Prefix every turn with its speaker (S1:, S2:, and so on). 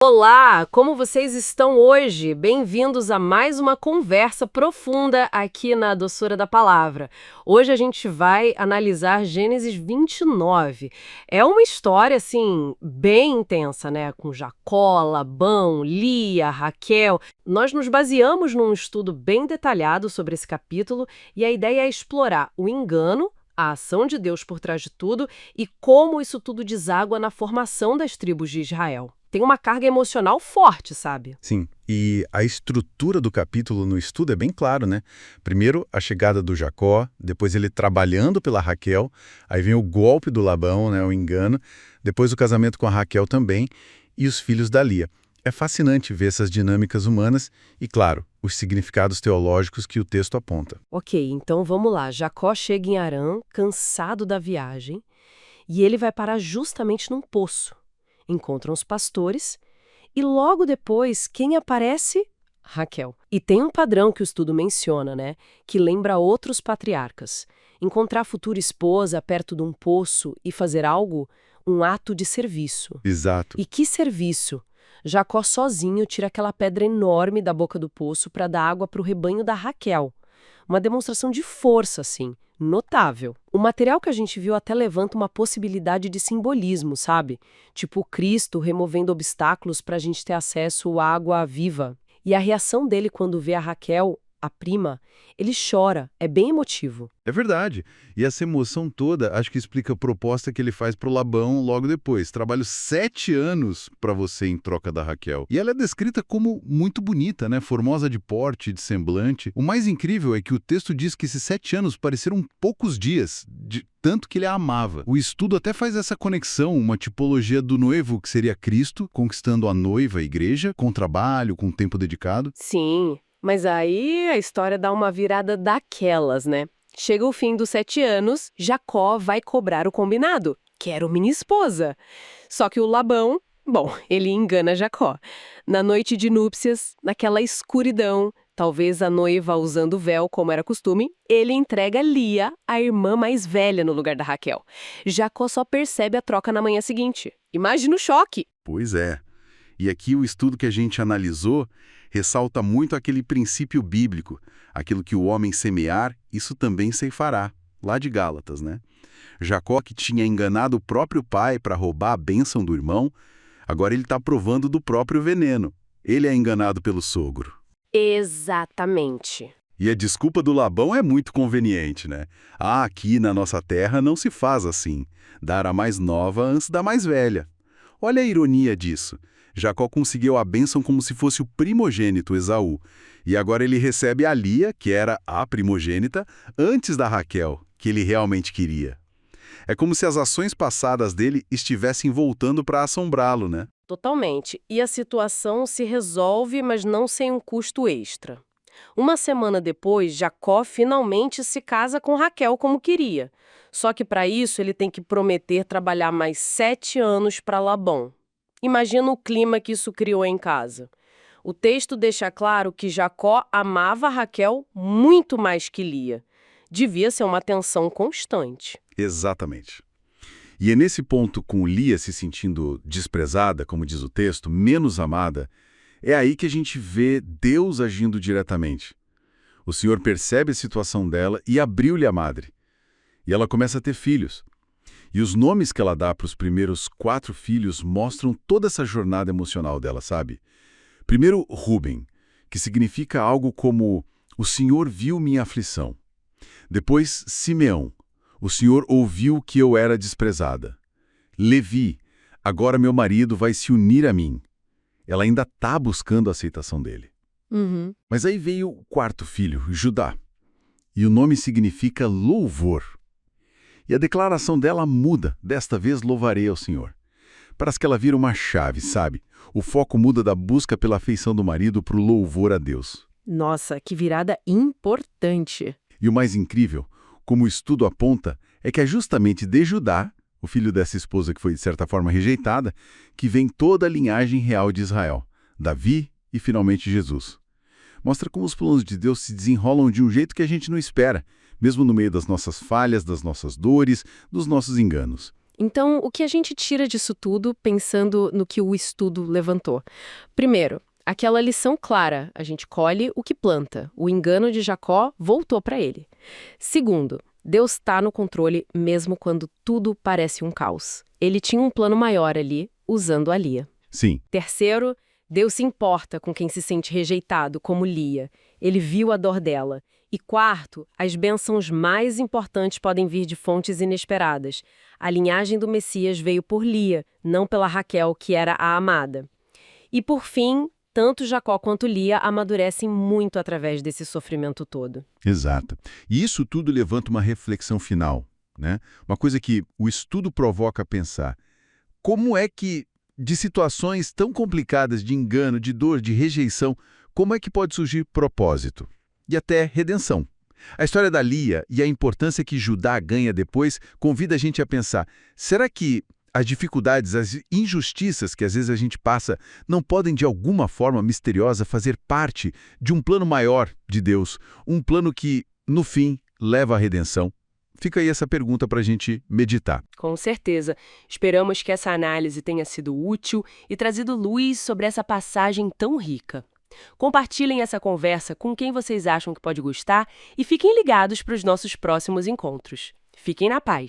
S1: Olá, como vocês estão hoje? Bem-vindos a mais uma conversa profunda aqui na Doçura da Palavra. Hoje a gente vai analisar Gênesis 29. É uma história, assim, bem intensa, né? Com Jacó, Labão, Lia, Raquel. Nós nos baseamos num estudo bem detalhado sobre esse capítulo e a ideia é explorar o engano, a ação de Deus por trás de tudo e como isso tudo deságua na formação das tribos de Israel. Tem uma carga emocional forte, sabe?
S2: Sim, e a estrutura do capítulo no estudo é bem claro, né? Primeiro, a chegada do Jacó, depois ele trabalhando pela Raquel, aí vem o golpe do Labão, né, o engano, depois o casamento com a Raquel também, e os filhos da Lia. É fascinante ver essas dinâmicas humanas e, claro, os significados teológicos que o texto aponta.
S1: Ok, então vamos lá. Jacó chega em Harã, cansado da viagem, e ele vai parar justamente num poço. Encontram os pastores e logo depois quem aparece? Raquel. E tem um padrão que o estudo menciona, né? Que lembra outros patriarcas. Encontrar a futura esposa perto de um poço e fazer algo, um ato de serviço.
S2: Exato.
S1: E que serviço? Jacó sozinho tira aquela pedra enorme da boca do poço para dar água para o rebanho da Raquel. Uma demonstração de força, assim, notável. O material que a gente viu até levanta uma possibilidade de simbolismo, sabe? Tipo Cristo removendo obstáculos para a gente ter acesso à água viva. E a reação dele quando vê a Raquel, a prima, ele chora, é bem emotivo.
S2: É verdade. E essa emoção toda, acho que explica a proposta que ele faz pro Labão logo depois. Trabalho 7 anos para você em troca da Raquel. E ela é descrita como muito bonita, né? Formosa de porte, de semblante. O mais incrível é que o texto diz que esses 7 anos pareceram poucos dias, de tanto que ele a amava. O estudo até faz essa conexão, uma tipologia do noivo que seria Cristo, conquistando a noiva, a igreja, com trabalho, com tempo dedicado.
S1: Sim, mas aí a história dá uma virada daquelas, né? Chega o fim dos 7 anos, Jacó vai cobrar o combinado. Quero minha esposa. Só que o Labão, bom, ele engana Jacó. Na noite de núpcias, naquela escuridão, talvez a noiva usando véu, como era costume, ele entrega Lia, a irmã mais velha, no lugar da Raquel. Jacó só percebe a troca na manhã seguinte. Imagina o choque.
S2: Pois é. E aqui o estudo que a gente analisou ressalta muito aquele princípio bíblico, aquilo que o homem semear, isso também ceifará, lá de Gálatas, né? Jacó, que tinha enganado o próprio pai para roubar a bênção do irmão, agora ele está provando do próprio veneno. Ele é enganado pelo sogro.
S1: Exatamente.
S2: E a desculpa do Labão é muito conveniente, né? Ah, aqui na nossa terra não se faz assim. Dar a mais nova antes da mais velha. Olha a ironia disso. Jacó conseguiu a bênção como se fosse o primogênito Esaú. E agora ele recebe a Lia, que era a primogênita, antes da Raquel, que ele realmente queria. É como se as ações passadas dele estivessem voltando para assombrá-lo, né?
S1: Totalmente. E a situação se resolve, mas não sem um custo extra. Uma semana depois, Jacó finalmente se casa com Raquel como queria. Só que para isso ele tem que prometer trabalhar mais 7 anos para Labão. Imagina o clima que isso criou em casa. O texto deixa claro que Jacó amava Raquel muito mais que Lia. Devia ser uma tensão constante.
S2: Exatamente. E é nesse ponto, com Lia se sentindo desprezada, como diz o texto, menos amada, é aí que a gente vê Deus agindo diretamente. O Senhor percebe a situação dela e abriu-lhe a madre. E ela começa a ter filhos. E os nomes que ela dá para os primeiros 4 filhos mostram toda essa jornada emocional dela, sabe? Primeiro, Ruben, que significa algo como o Senhor viu minha aflição. Depois, Simeão, o Senhor ouviu que eu era desprezada. Levi, agora meu marido vai se unir a mim. Ela ainda está buscando a aceitação dele.
S1: Uhum.
S2: Mas aí veio o 4º filho, Judá. E o nome significa louvor. E a declaração dela muda, desta vez louvarei ao Senhor. Parece que ela vira uma chave, sabe? O foco muda da busca pela afeição do marido para o louvor a Deus.
S1: Nossa, que virada importante.
S2: E o mais incrível, como o estudo aponta, é que é justamente de Judá, o filho dessa esposa que foi de certa forma rejeitada, que vem toda a linhagem real de Israel, Davi e finalmente Jesus. Mostra como os planos de Deus se desenrolam de um jeito que a gente não espera, mesmo no meio das nossas falhas, das nossas dores, dos nossos enganos.
S1: Então, o que a gente tira disso tudo pensando no que o estudo levantou? Primeiro, aquela lição clara, a gente colhe o que planta. O engano de Jacó voltou para ele. Segundo, Deus está no controle mesmo quando tudo parece um caos. Ele tinha um plano maior ali, usando a Lia.
S2: Sim,
S1: Terceiro, Deus se importa com quem se sente rejeitado, como Lia. Ele viu a dor dela. E quarto, as bênçãos mais importantes podem vir de fontes inesperadas. A linhagem do Messias veio por Lia, não pela Raquel, que era a amada. E por fim, tanto Jacó quanto Lia amadurecem muito através desse sofrimento todo.
S2: exato. E isso tudo levanta uma reflexão final, né? Uma coisa que o estudo provoca a pensar. Como é que, de situações tão complicadas de engano, de dor, de rejeição, como é que pode surgir propósito? E até redenção. A história da Lia e a importância que Judá ganha depois convida a gente a pensar, será que as dificuldades, as injustiças que às vezes a gente passa não podem de alguma forma misteriosa fazer parte de um plano maior de Deus, um plano que, no fim, leva à redenção? Fica aí essa pergunta para a gente meditar.
S1: Com certeza. Esperamos que essa análise tenha sido útil e trazido luz sobre essa passagem tão rica. Compartilhem essa conversa com quem vocês acham que pode gostar e fiquem ligados para os nossos próximos encontros. Fiquem na paz!